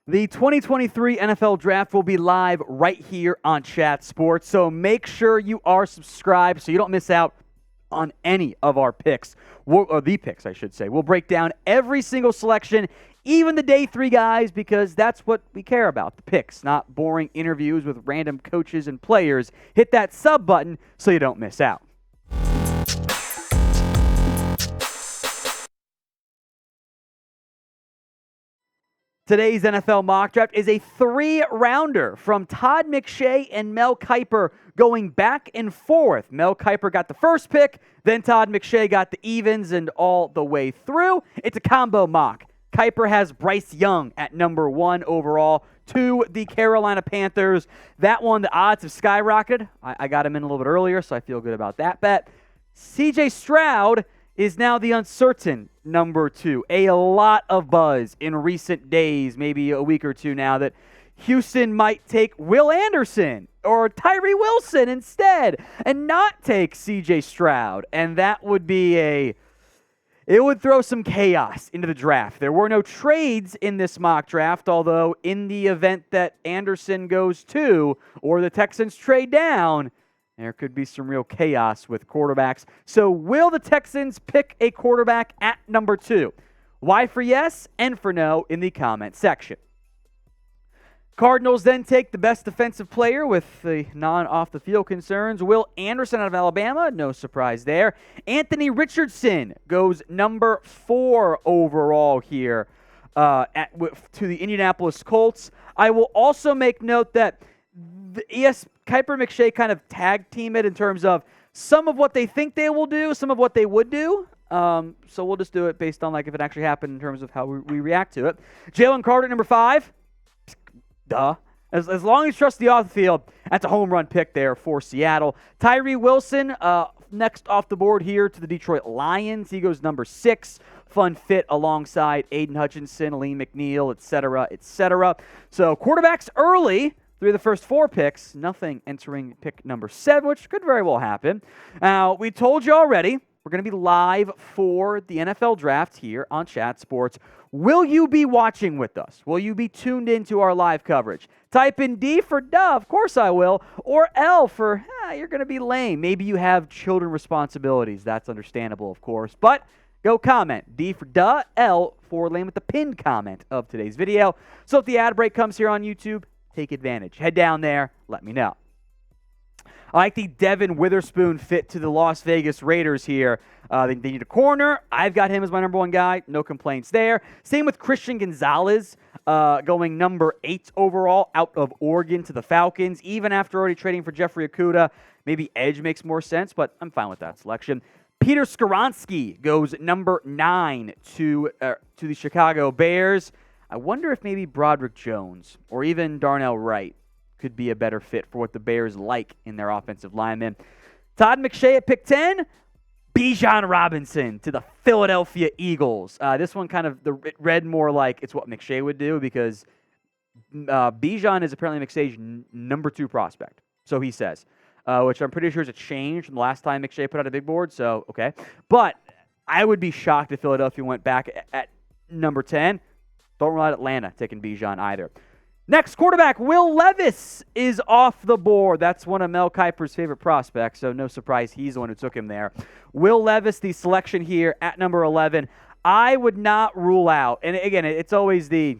The 2023 NFL Draft will be live right here on Chat Sports, so make sure you are subscribed so you don't miss out on any of our picks, or the picks, I should say. We'll break down every single selection, even the day 3 guys, because that's what we care about, the picks, not boring interviews with random coaches and players. Hit that sub button so you don't miss out. Today's NFL mock draft is a 3-rounder from Todd McShay and Mel Kiper going back and forth. Mel Kiper got the first pick, then Todd McShay got the evens and all the way through. It's a combo mock. Kiper has Bryce Young at number 1 overall to the Carolina Panthers. That one, the odds have skyrocketed. I got him in a little bit earlier, so I feel good about that bet. CJ Stroud is now the uncertain number 2. A lot of buzz in recent days, maybe a week or two now, that Houston might take Will Anderson or Tyree Wilson instead and not take CJ Stroud. And that would be it would throw some chaos into the draft. There were no trades in this mock draft, although in the event that Anderson goes 2 or the Texans trade down, there could be some real chaos with quarterbacks. So will the Texans pick a quarterback at number 2? Y for yes and for no in the comment section. Cardinals then take the best defensive player with the non-off-the-field concerns. Will Anderson out of Alabama, no surprise there. Anthony Richardson goes number 4 overall here to the Indianapolis Colts. I will also make note that the Kiper McShay kind of tag team it in terms of some of what they think they will do, some of what they would do. So we'll just do it based on like if it actually happened in terms of how we react to it. Jalen Carter, number 5. Duh. As long as you trust the off the field, that's a home run pick there for Seattle. Tyree Wilson, next off the board here to the Detroit Lions. He goes number 6. Fun fit alongside Aiden Hutchinson, Aleem McNeil, etc., etc. So quarterbacks early. 3 of the first 4 picks, nothing entering pick number 7, which could very well happen. Now, we told you already, we're going to be live for the NFL Draft here on Chat Sports. Will you be watching with us? Will you be tuned into our live coverage? Type in D for duh, of course I will, or L for, you're going to be lame. Maybe you have children responsibilities. That's understandable, of course. But go comment. D for duh, L for lame with the pinned comment of today's video. So if the ad break comes here on YouTube, take advantage. Head down there. Let me know. I like the Devon Witherspoon fit to the Las Vegas Raiders here. They need a corner. I've got him as my number 1 guy. No complaints there. Same with Christian Gonzalez going number 8 overall out of Oregon to the Falcons. Even after already trading for Jeffrey Okudah, maybe edge makes more sense, but I'm fine with that selection. Peter Skoronski goes number 9 to the Chicago Bears. I wonder if maybe Broderick Jones or even Darnell Wright could be a better fit for what the Bears like in their offensive linemen. Todd McShay at pick 10. Bijan Robinson to the Philadelphia Eagles. This one it read more like it's what McShay would do because Bijan is apparently McShay's number 2 prospect. So he says, which I'm pretty sure is a change from the last time McShay put out a big board. So, okay. But I would be shocked if Philadelphia went back at number 10. Don't rule out Atlanta taking Bijan either. Next, quarterback Will Levis is off the board. That's one of Mel Kiper's favorite prospects, so no surprise he's the one who took him there. Will Levis, the selection here at number 11. I would not rule out, and again, it's always the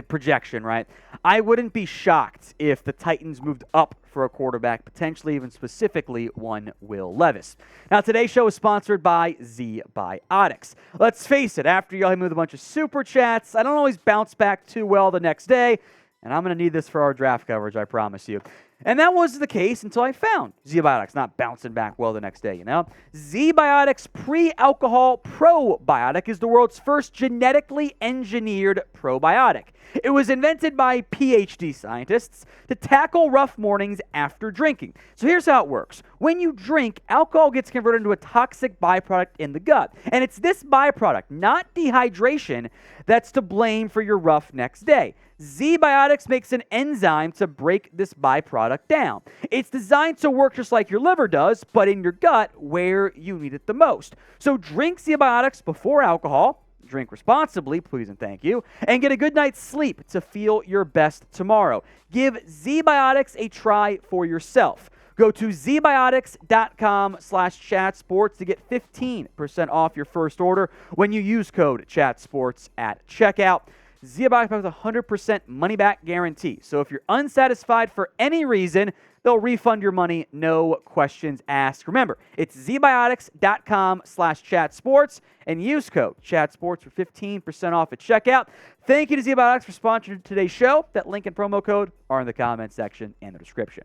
projection, right? I wouldn't be shocked if the Titans moved up for a quarterback, potentially even specifically one Will Levis. Now, today's show is sponsored by Z-Biotics. Let's face it, after y'all hit me with a bunch of super chats, I don't always bounce back too well the next day, and I'm going to need this for our draft coverage, I promise you. And that was the case until I found Z-Biotics, not bouncing back well the next day, you know? Z-Biotics Pre-Alcohol Probiotic is the world's first genetically engineered probiotic. It was invented by PhD scientists to tackle rough mornings after drinking. So here's how it works. When you drink, alcohol gets converted into a toxic byproduct in the gut. And it's this byproduct, not dehydration, that's to blame for your rough next day. Z-Biotics makes an enzyme to break this byproduct down. It's designed to work just like your liver does, but in your gut where you need it the most. So drink Z-Biotics before alcohol, drink responsibly, please and thank you, and get a good night's sleep to feel your best tomorrow. Give ZBiotics a try for yourself. Go to zbiotics.com/chatsports to get 15% off your first order when you use code chatsports at checkout. ZBiotics has a 100% money-back guarantee. So if you're unsatisfied for any reason, they'll refund your money, no questions asked. Remember, it's zbiotics.com/chatsports and use code chatsports for 15% off at checkout. Thank you to ZBiotics for sponsoring today's show. That link and promo code are in the comment section and the description.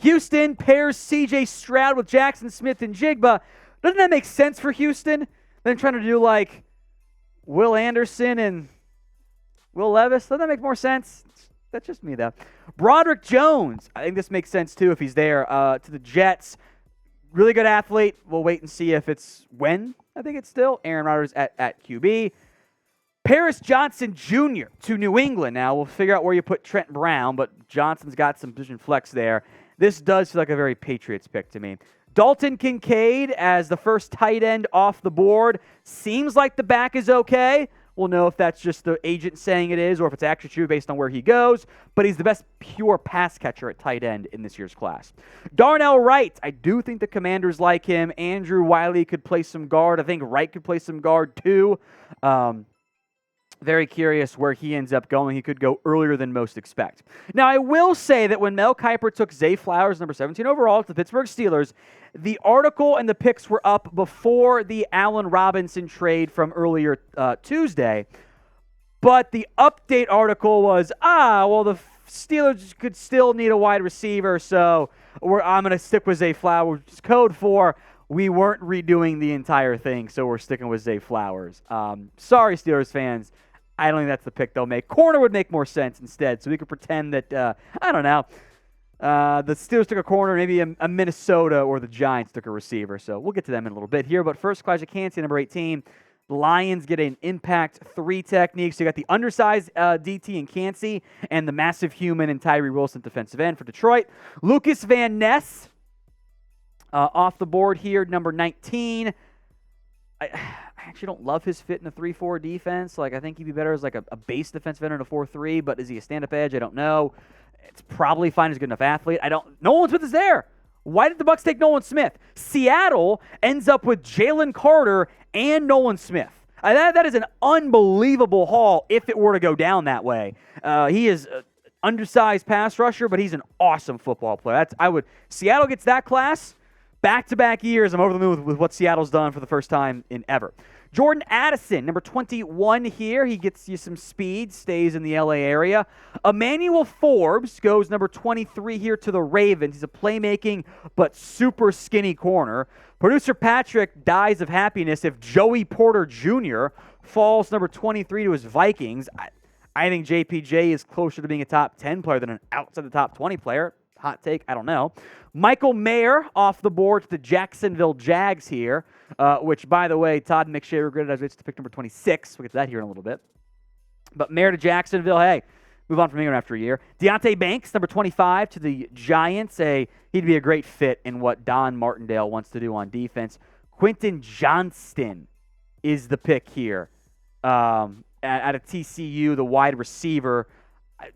Houston pairs C.J. Stroud with Jaxon Smith-Njigba. Doesn't that make sense for Houston? They're trying to do like Will Anderson and Will Levis. Doesn't that make more sense? That's just me, though. Broderick Jones. I think this makes sense, too, if he's there. To the Jets. Really good athlete. We'll wait and see if it's when. I think it's still. Aaron Rodgers at QB. Paris Johnson Jr. to New England. Now, we'll figure out where you put Trent Brown, but Johnson's got some position flex there. This does feel like a very Patriots pick to me. Dalton Kincaid as the first tight end off the board. Seems like the back is okay. We'll know if that's just the agent saying it is or if it's actually true based on where he goes. But he's the best pure pass catcher at tight end in this year's class. Darnell Wright. I do think the Commanders like him. Andrew Wiley could play some guard. I think Wright could play some guard too. Very curious where he ends up going. He could go earlier than most expect. Now, I will say that when Mel Kiper took Zay Flowers, number 17 overall, to the Pittsburgh Steelers, the article and the picks were up before the Allen Robinson trade from earlier Tuesday. But the update article was, the Steelers could still need a wide receiver, so I'm going to stick with Zay Flowers. Code for we weren't redoing the entire thing, so we're sticking with Zay Flowers. Sorry, Steelers fans. I don't think that's the pick they'll make. Corner would make more sense instead, so we could pretend that, the Steelers took a corner, maybe a Minnesota or the Giants took a receiver. So we'll get to them in a little bit here. But first, Calijah Kancey, number 18. The Lions get an impact 3 technique. So you got the undersized DT and Kancey and the massive human and Tyree Wilson defensive end for Detroit. Lucas Van Ness off the board here, number 19. I actually don't love his fit in a 3-4 defense. I think he'd be better as a base defensive end in a 4-3, but is he a stand-up edge? I don't know. It's probably fine as a good enough athlete. Nolan Smith is there. Why did the Bucs take Nolan Smith? Seattle ends up with Jalen Carter and Nolan Smith. That is an unbelievable haul if it were to go down that way. He is an undersized pass rusher, but he's an awesome football player. Seattle gets that class. Back-to-back years, I'm over the moon with what Seattle's done for the first time in ever. Jordan Addison, number 21 here. He gets you some speed, stays in the LA area. Emmanuel Forbes goes number 23 here to the Ravens. He's a playmaking but super skinny corner. Producer Patrick dies of happiness if Joey Porter Jr. falls number 23 to his Vikings. I think JPJ is closer to being a top 10 player than an outside the top 20 player. Hot take, I don't know. Michael Mayer off the board to the Jacksonville Jags here, which, by the way, Todd McShay regretted as it's to pick number 26. We'll get to that here in a little bit. But Mayer to Jacksonville, hey, move on from England after a year. Deonte Banks, number 25 to the Giants. He'd be a great fit in what Don Martindale wants to do on defense. Quentin Johnston is the pick here out of TCU, the wide receiver.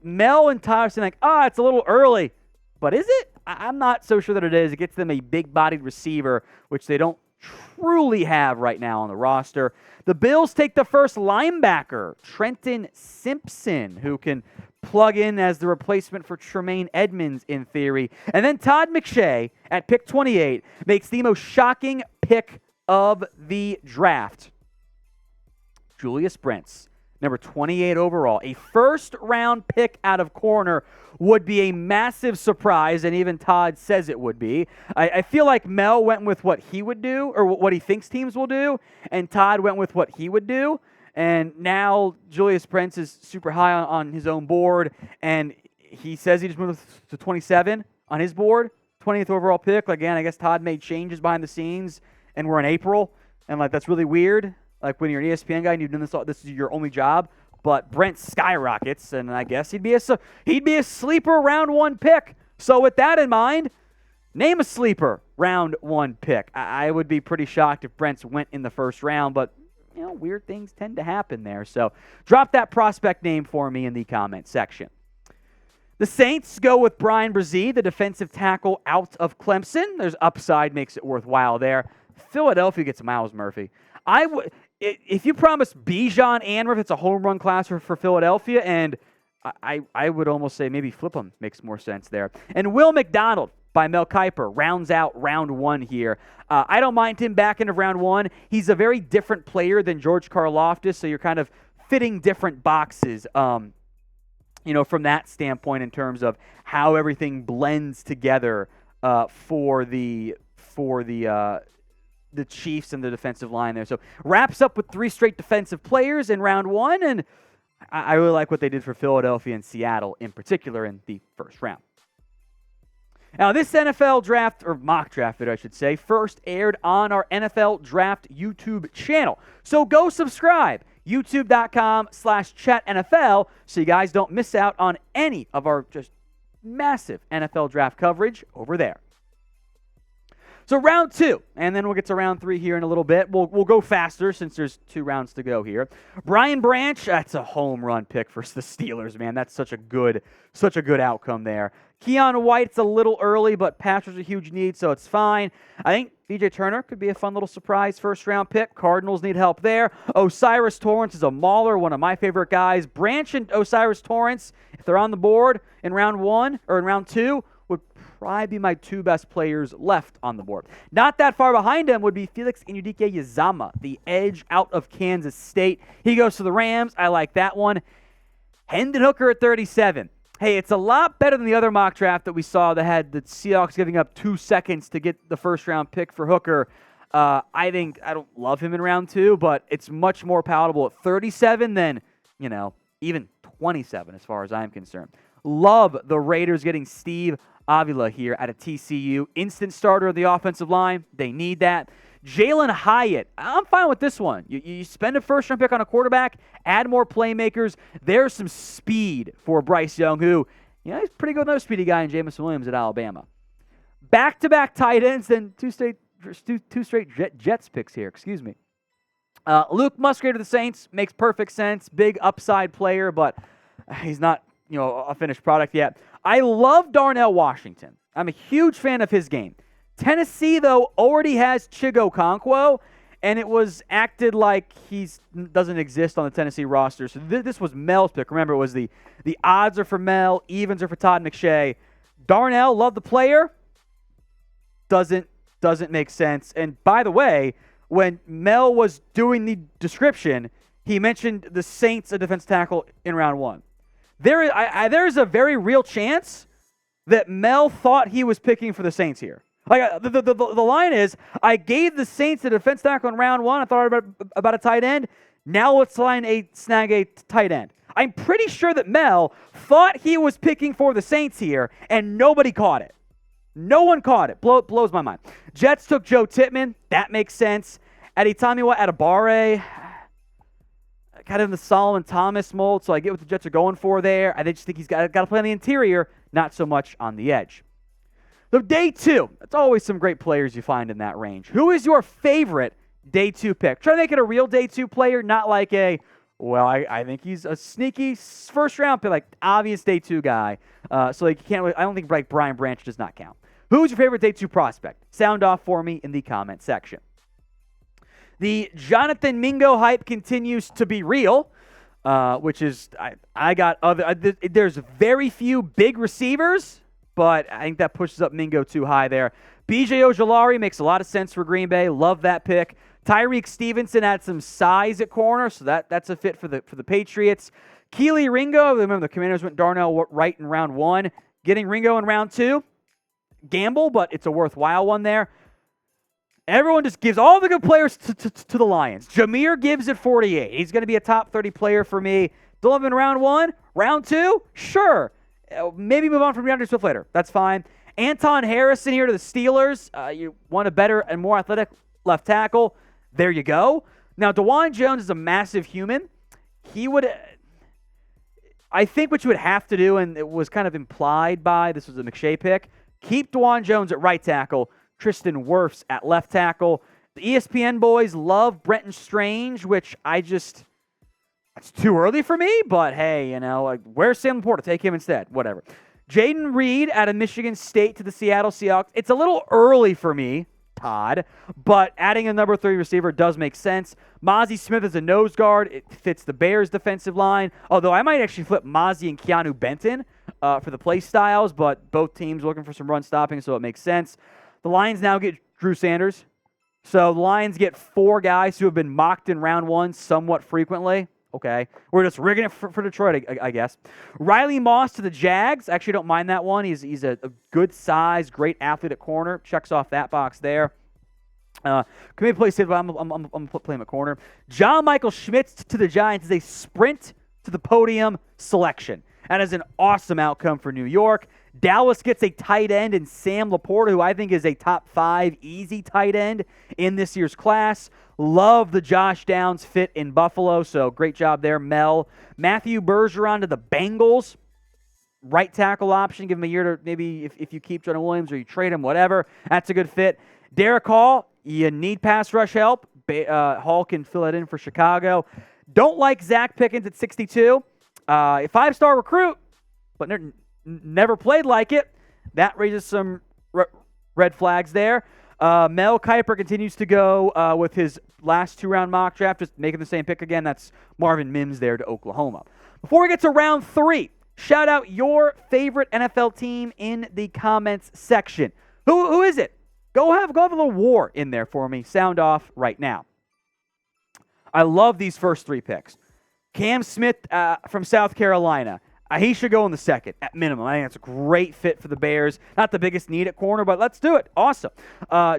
Mel and Tyler saying it's a little early. But is it? I'm not so sure that it is. It gets them a big-bodied receiver, which they don't truly have right now on the roster. The Bills take the first linebacker, Trenton Simpson, who can plug in as the replacement for Tremaine Edmonds in theory. And then Todd McShay at pick 28 makes the most shocking pick of the draft. Julius Brents, number 28 overall. A first-round pick out of corner would be a massive surprise, and even Todd says it would be. I feel like Mel went with what he would do, or what he thinks teams will do, and Todd went with what he would do. And now Julius Brents is super high on his own board, and he says he just moved to 27 on his board, 20th overall pick. Again, I guess Todd made changes behind the scenes, and we're in April, and that's really weird. When you're an ESPN guy and you've done this is your only job. But Brent skyrockets, and I guess he'd be a sleeper round 1 pick. So with that in mind, name a sleeper round 1 pick. I would be pretty shocked if Brent went in the first round, but weird things tend to happen there. So drop that prospect name for me in the comment section. The Saints go with Brian Brzee, the defensive tackle out of Clemson. There's upside, makes it worthwhile there. Philadelphia gets Myles Murphy. If you promise Bijan and Murphy, it's a home run class for Philadelphia, and I would almost say maybe flip them makes more sense there. And Will McDonald by Mel Kiper rounds out round 1 here. I don't mind him back into round 1. He's a very different player than George Karlaftis, so you're kind of fitting different boxes, from that standpoint in terms of how everything blends together for the Chiefs and the defensive line there. So wraps up with 3 straight defensive players in round 1, and I really like what they did for Philadelphia and Seattle in particular in the first round. Now, this NFL draft, or mock draft, I should say, first aired on our NFL Draft YouTube channel. So go subscribe, youtube.com/ChatNFL, so you guys don't miss out on any of our just massive NFL draft coverage over there. So round 2, and then we'll get to round 3 here in a little bit. We'll go faster since there's 2 rounds to go here. Brian Branch, that's a home run pick for the Steelers, man. That's such a good outcome there. Keon White's a little early, but Patriots a huge need, so it's fine. I think B.J. Turner could be a fun little surprise first-round pick. Cardinals need help there. O'Cyrus Torrence is a mauler, one of my favorite guys. Branch and O'Cyrus Torrence, if they're on the board in round 1 or in round 2, would probably be my 2 best players left on the board. Not that far behind him would be Felix Anudike-Uzomah, the edge out of Kansas State. He goes to the Rams. I like that one. Hendon Hooker at 37. Hey, it's a lot better than the other mock draft that we saw that had the Seahawks giving up 2 seconds to get the first-round pick for Hooker. I don't love him in round 2, but it's much more palatable at 37 than, even 27 as far as I'm concerned. Love the Raiders getting Steve Avila here at a TCU. Instant starter of the offensive line. They need that. Jalen Hyatt. I'm fine with this one. You spend a first-round pick on a quarterback, add more playmakers. There's some speed for Bryce Young, who, he's pretty good, another speedy guy in Jameson Williams at Alabama. Back-to-back tight ends, then two straight Jets picks here. Excuse me. Luke Musgrave to the Saints makes perfect sense. Big upside player, but he's not, a finished product yet. I love Darnell Washington. I'm a huge fan of his game. Tennessee, though, already has Chigo Okonkwo, and it was acted like he doesn't exist on the Tennessee roster. So this was Mel's pick. Remember, it was the odds are for Mel, evens are for Todd McShay. Darnell, love the player, doesn't make sense. And by the way, when Mel was doing the description, he mentioned the Saints, a defense tackle, in round 1. There is a very real chance that Mel thought he was picking for the Saints here. Like the line is, I gave the Saints a defense tackle in round 1. I thought about a tight end. Now let's snag a tight end. I'm pretty sure that Mel thought he was picking for the Saints here, and nobody caught it. No one caught it. Blows my mind. Jets took Joe Tippmann. That makes sense. Adetomiwa Adebawore, kind of in the Solomon Thomas mold, so I get what the Jets are going for there. I just think he's got to play on the interior, not so much on the edge. So day 2, it's always some great players you find in that range. Who is your favorite day 2 pick? Try to make it a real day 2 player, not like I think he's a sneaky first-round pick, like obvious day 2 guy. So you can't. I don't think Brian Branch does not count. Who's your favorite day 2 prospect? Sound off for me in the comment section. The Jonathan Mingo hype continues to be real, which is I got other. There's very few big receivers, but I think that pushes up Mingo too high there. B.J. Ojolari makes a lot of sense for Green Bay. Love that pick. Tyreek Stevenson had some size at corner, so that's a fit for the Patriots. Keely Ringo, remember the Commanders went Darnell Wright in round 1. Getting Ringo in round 2, gamble, but it's a worthwhile one there. Everyone just gives all the good players to the Lions. Jahmyr Gibbs at 48. He's going to be a top 30 player for me. Don't have him in round 1. Round 2, sure. Maybe move on from DeAndre Swift later. That's fine. Anton Harrison here to the Steelers. You want a better and more athletic left tackle. There you go. Now, DeJuan Jones is a massive human. I think what you would have to do, and it was kind of implied by, this was a McShay pick, keep DeJuan Jones at right tackle, Tristan Wirfs at left tackle. The ESPN boys love Brenton Strange, which that's too early for me, but hey, where's Sam Laporta? Take him instead. Whatever. Jaden Reed out of Michigan State to the Seattle Seahawks. It's a little early for me, Todd, but adding a number 3 receiver does make sense. Mozzie Smith is a nose guard. It fits the Bears' defensive line, although I might actually flip Mozzie and Keanu Benton for the play styles, but both teams looking for some run stopping, so it makes sense. The Lions now get Drew Sanders. So the Lions get 4 guys who have been mocked in round 1 somewhat frequently. Okay, we're just rigging it for Detroit, I guess. Riley Moss to the Jags. Actually, don't mind that one. He's a good size, great athlete at corner. Checks off that box there. Can we play safe? I'm going to play him at corner. John Michael Schmitz to the Giants is a sprint to the podium selection. That is an awesome outcome for New York. Dallas gets a tight end in Sam Laporta, who I think is a top 5 easy tight end in this year's class. Love the Josh Downs fit in Buffalo, so great job there, Mel. Matthew Bergeron to the Bengals. Right tackle option. Give him a year to maybe if you keep Jonah Williams or you trade him, whatever. That's a good fit. Derek Hall, you need pass rush help. Hall can fill it in for Chicago. Don't like Zach Pickens at 62. A 5-star recruit, but never played like it. That raises some red flags there. Mel Kiper continues to go with his last 2-round mock draft, just making the same pick again. That's Marvin Mims there to Oklahoma. Before we get to round 3, shout out your favorite NFL team in the comments section. Who is it? Go have a little war in there for me. Sound off right now. I love these first 3 picks. Cam Smith from South Carolina. He should go in the second at minimum. I think that's a great fit for the Bears. Not the biggest need at corner, but let's do it. Awesome.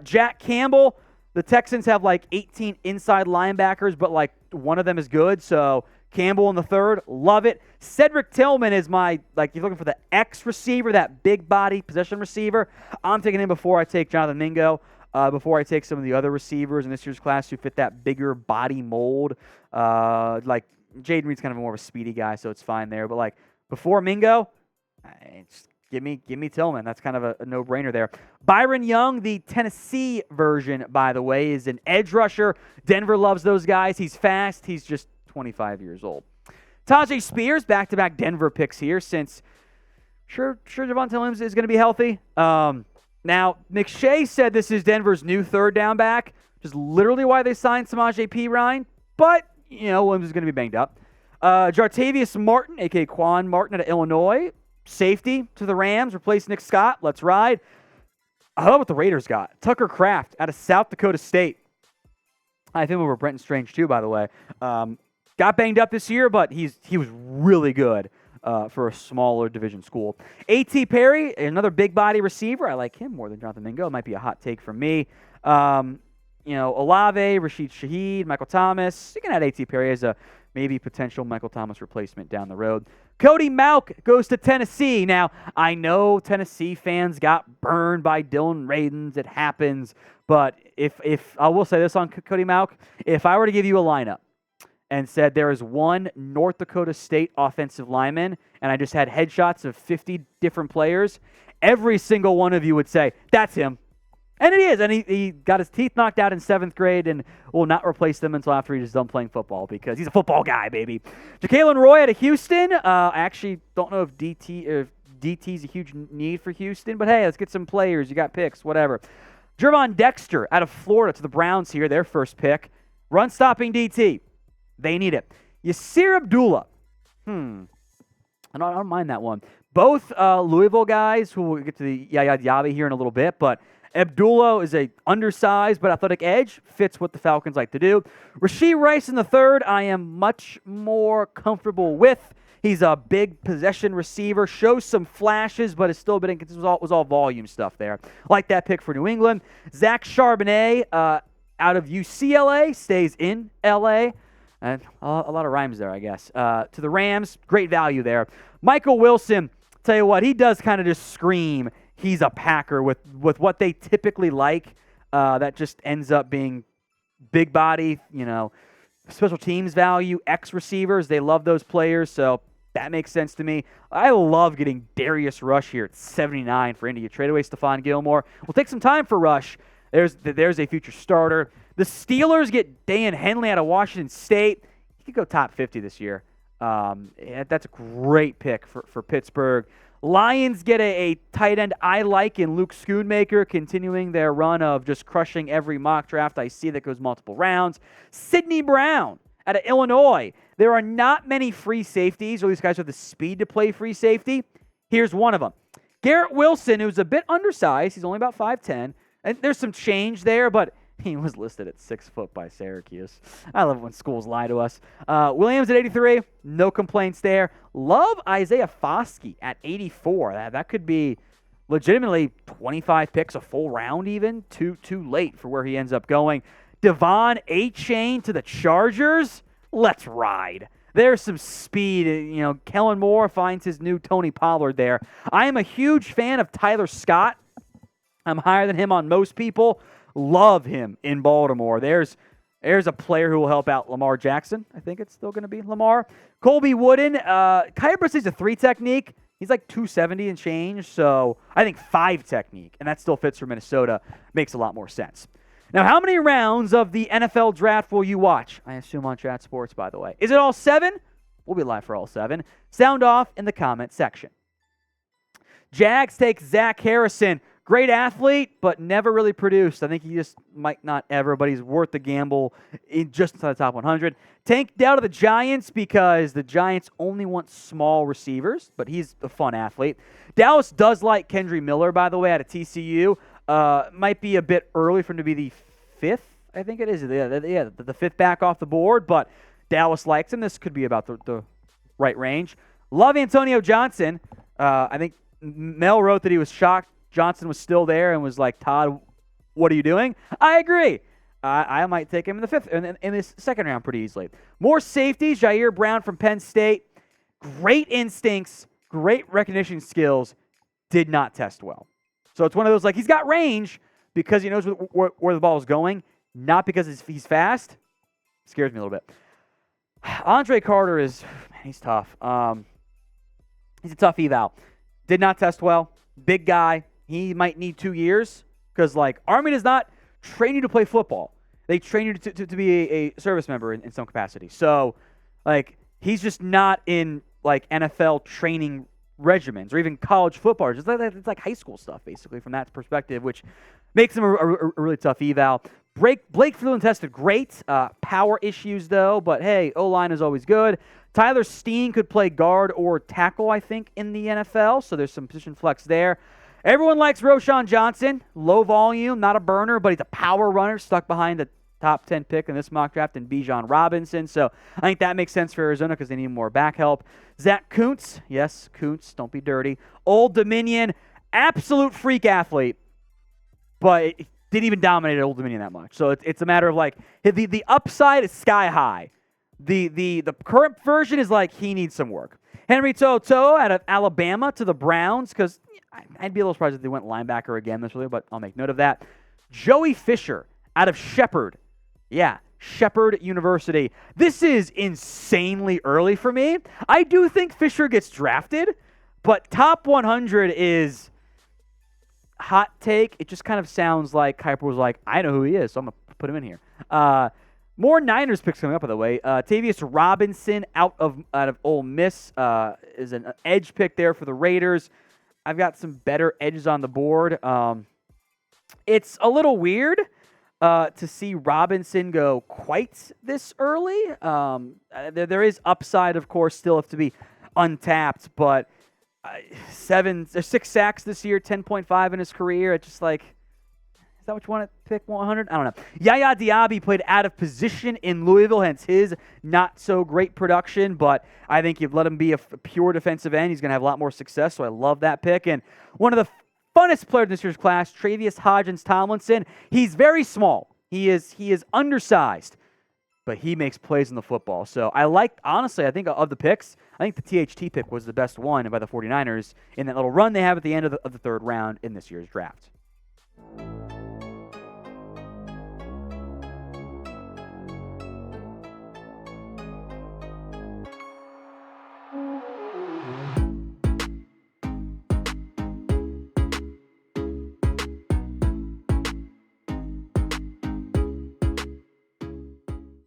Jack Campbell. The Texans have like 18 inside linebackers, but like one of them is good. So Campbell in the third. Love it. Cedric Tillman is you're looking for the X receiver, that big body possession receiver. I'm taking him before I take Jonathan Mingo. Before I take some of the other receivers in this year's class who fit that bigger body mold. Like Jaden Reed's kind of more of a speedy guy, so it's fine there. But before Mingo, just give me Tillman. That's kind of a no-brainer there. Byron Young, the Tennessee version, by the way, is an edge rusher. Denver loves those guys. He's fast. He's just 25 years old. Tajay Spears, back-to-back Denver picks here since sure Javonte Williams is going to be healthy. Now, McShay said this is Denver's new third down back, which is literally why they signed Samaje Perine. But, Williams is going to be banged up. Jartavius Martin, a.k.a. Quan Martin out of Illinois. Safety to the Rams, replace Nick Scott. Let's ride. I love what the Raiders got. Tucker Kraft out of South Dakota State. I think over Brenton Strange, too, by the way. Got banged up this year, but he was really good for a smaller division school. A.T. Perry, another big body receiver. I like him more than Jonathan Mingo. It might be a hot take from me. Olave, Rashid Shaheed, Michael Thomas. You can add A.T. Perry as a maybe potential Michael Thomas replacement down the road. Cody Mauch goes to Tennessee. Now, I know Tennessee fans got burned by Dylan Radins. It happens. But if I will say this on Cody Mauch, if I were to give you a lineup and said there is one North Dakota State offensive lineman, and I just had headshots of 50 different players, every single one of you would say, that's him. And it is. And he got his teeth knocked out in 7th grade and will not replace them until after he's done playing football because he's a football guy, baby. Jacqueline Roy out of Houston. I actually don't know if DT is a huge need for Houston, but hey, let's get some players. You got picks, whatever. Jervon Dexter out of Florida to the Browns here, their first pick. Run-stopping DT. They need it. Yasir Abdullah. I don't mind that one. Both Louisville guys, who we'll get to the Yaya Diaby here in a little bit, but Abdullah is a undersized but athletic edge. Fits what the Falcons like to do. Rashee Rice in the third, I am much more comfortable with. He's a big possession receiver. Shows some flashes, but is still a bit inconsistent. It was all volume stuff there. Like that pick for New England. Zach Charbonnet out of UCLA. Stays in L.A. And a lot of rhymes there, I guess. To the Rams, great value there. Michael Wilson, tell you what, he does kind of just scream he's a Packer with what they typically like. That just ends up being big body, special teams value, X receivers. They love those players, so that makes sense to me. I love getting Darius Rush here at 79 for Indy. You trade away Stephon Gilmore. We'll take some time for Rush. There's a future starter. The Steelers get Dan Henley out of Washington State. He could go top 50 this year. That's a great pick for Pittsburgh. Lions get a tight end I like in Luke Schoonmaker, continuing their run of just crushing every mock draft I see that goes multiple rounds. Sidney Brown out of Illinois. There are not many free safeties, or these guys have the speed to play free safety. Here's one of them. Garrett Wilson, who's a bit undersized. He's only about 5'10". And there's some change there, but he was listed at 6 foot by Syracuse. I love it when schools lie to us. Williams at 83, no complaints there. Love Isaiah Foskey at 84. That could be legitimately 25 picks, a full round even. Too late for where he ends up going. Devon A-Chain to the Chargers. Let's ride. There's some speed. Kellen Moore finds his new Tony Pollard there. I am a huge fan of Tyler Scott. I'm higher than him on most people. Love him in Baltimore. There's a player who will help out Lamar Jackson. I think it's still going to be Lamar. Colby Wooden. Kiper is a 3 technique. He's like 270 and change, so I think 5 technique, and that still fits for Minnesota. Makes a lot more sense. Now, how many rounds of the NFL draft will you watch? I assume on Chat Sports, by the way. Is it all 7? We'll be live for all 7. Sound off in the comment section. Jags take Zach Harrison. Great athlete, but never really produced. I think he just might not ever, but he's worth the gamble just inside the top 100. Tank down to the Giants because the Giants only want small receivers, but he's a fun athlete. Dallas does like Kendry Miller, by the way, out of TCU. Might be a bit early for him to be the 5th, I think it is. The 5th back off the board, but Dallas likes him. This could be about the right range. Love Antonio Johnson. I think Mel wrote that he was shocked Johnson was still there and was like, Todd, what are you doing? I agree. I might take him in the 5th, in this 2nd round pretty easily. More safeties. Jair Brown from Penn State. Great instincts, great recognition skills. Did not test well. So it's one of those, like, he's got range because he knows where the ball is going, not because he's fast. Scares me a little bit. Andre Carter he's tough. He's a tough eval. Did not test well. Big guy. He might need 2 years because, like, Army does not train you to play football. They train you to be a service member in some capacity. So, like, he's just not in, like, NFL training regimens or even college football. It's like high school stuff, basically, from that perspective, which makes him a really tough eval. Blake Freeland tested great. Power issues, though, but, hey, O-line is always good. Tyler Steen could play guard or tackle, I think, in the NFL, so there's some position flex there. Everyone likes Roschon Johnson. Low volume, not a burner, but he's a power runner stuck behind the top 10 pick in this mock draft in Bijan Robinson. So I think that makes sense for Arizona because they need more back help. Zach Kuntz. Yes, Kuntz. Don't be dirty. Old Dominion. Absolute freak athlete. But it didn't even dominate at Old Dominion that much. So it's a matter of, like, the upside is sky high. The current version is like he needs some work. Henry Toto out of Alabama to the Browns because I'd be a little surprised if they went linebacker again this year, but I'll make note of that. Joey Fisher out of Shepherd. Yeah, Shepherd University. This is insanely early for me. I do think Fisher gets drafted, but top 100 is hot take. It just kind of sounds like Kiper was like, I know who he is, so I'm going to put him in here. More Niners picks coming up, by the way. Tavius Robinson out of Ole Miss is an edge pick there for the Raiders. I've got some better edges on the board. It's a little weird to see Robinson go quite this early. There is upside, of course, still have to be untapped, but 6 sacks this year, 10.5 in his career. It's just like, is that what you want to pick 100? I don't know. Yaya Diaby played out of position in Louisville, hence his not-so-great production, but I think you've let him be a pure defensive end. He's going to have a lot more success, so I love that pick. And one of the funnest players in this year's class, Travius Hodgins-Tomlinson. He's very small. He is undersized, but he makes plays in the football. So I honestly, I think of the picks, I think the THT pick was the best one by the 49ers in that little run they have at the end of the 3rd round in this year's draft.